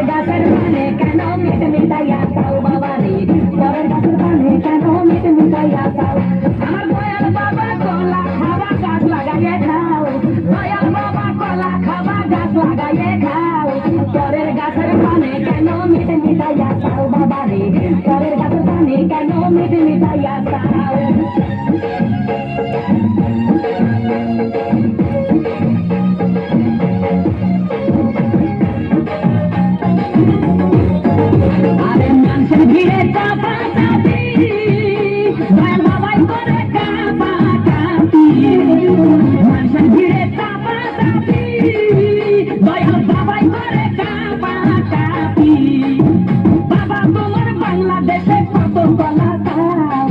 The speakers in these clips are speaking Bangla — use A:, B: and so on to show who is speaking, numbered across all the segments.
A: গাছের পানে কেন মিট মিটাইয়া খাও বাবা রে, পরের গাছের পানে কেন মিট মিটাইয়া খাও। আমার দয়াল বাবা কলা খাওয়া গাছ লাগাইয়ে খাও, দয়াল বাবা কলা খাওয়া গাছ লাগাইয়ে খাও, পরের গাছের পানে কেন মিট মিটাইয়া খাও বাবা রে, পরের গাছের পানে কেন মিট মিটাইয়া খাও। আরে মানুষের ভিড়ে চাপা চাপি, দয়াল বাবাই করে কাপা কাপি, মানুষের ভিড়ে চাপা চাপি, দয়াল বাবাই করে কাপা কাপি। বাবা তোমার বাংলাদেশে কত কলা খাও,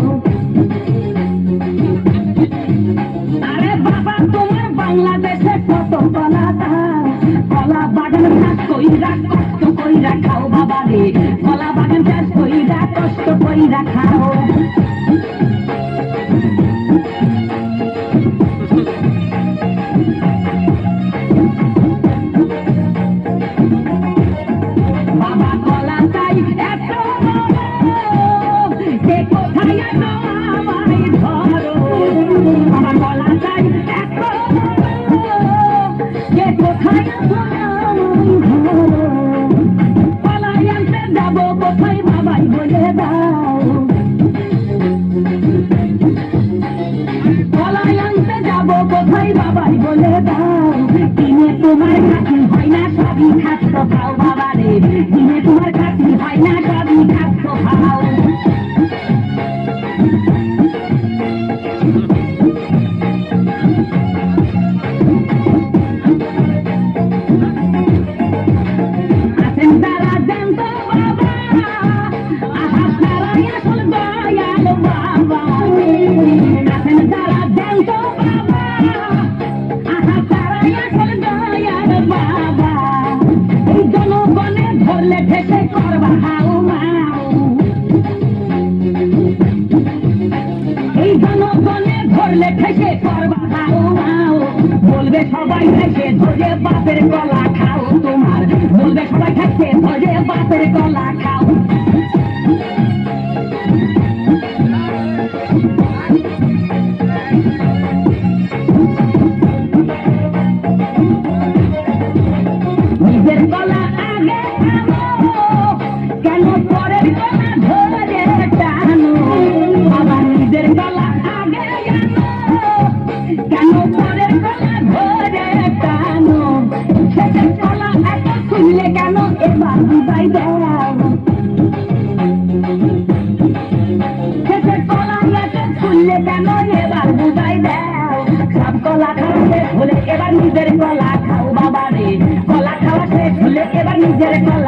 A: আরে বাবা তোমার বাংলাদেশে কত কলা খাও, কলা বাগান চাষ কইরা কষ্ট কইরা খাও বাবা রে, কলা বাগান চাষ কইরা কষ্ট কইরা খাও। বাবা কলা চাই এত কে কোথায় আছো আমায় ধরো, বাবা কলা চাই এত কে কোথায় আছো আমায় ধরো, কলাই আনতে যাবো কোথায় বাবাই বলে দাও, কলাই আনতে যাবো কোথায় বাবাই বলে দাও। কিনে তোমার খাতি হয় না সবই খাচ্ছ খাও বাবা রে, কিনে তোমার খাতি হয় না সবই খাচ্ছ খাও। আছেন যারা জ্যান্ত বাবা, আহা তারাই আসল দয়াল বাবা, আছেন যারা জ্যান্ত বাবা, আহা তারাই আসল দয়াল বাবা। এই জনগণে ধরলে ঠেসে করবা হাউ মাউ, এই জনগণে ধরলে ঠেসে করবা হাউ মাউ, বলবে সবাই ঠেসে ধরে বাপের গলা খাও তোমার, বলবে সবাই ঠেসে ধরে বাপের গলা খাও। নিজের গলা আগে টানো, কেন পরের গলা ধরে টানো, বাবা নিজের গলা আগে আনো, কেন পরের গলা ধরে টানো। শেষের গলা এত শুনলে কেন এবার বুঝাই দাও, শেষের গলা এত শুনলে কেন এবার বুঝাই দাও। সব গলা খাওয়া শেষ হলে এবার নিজের গলা খাও বাবা রে, গলা খাওয়া শেষ হলে এবার নিজের গলা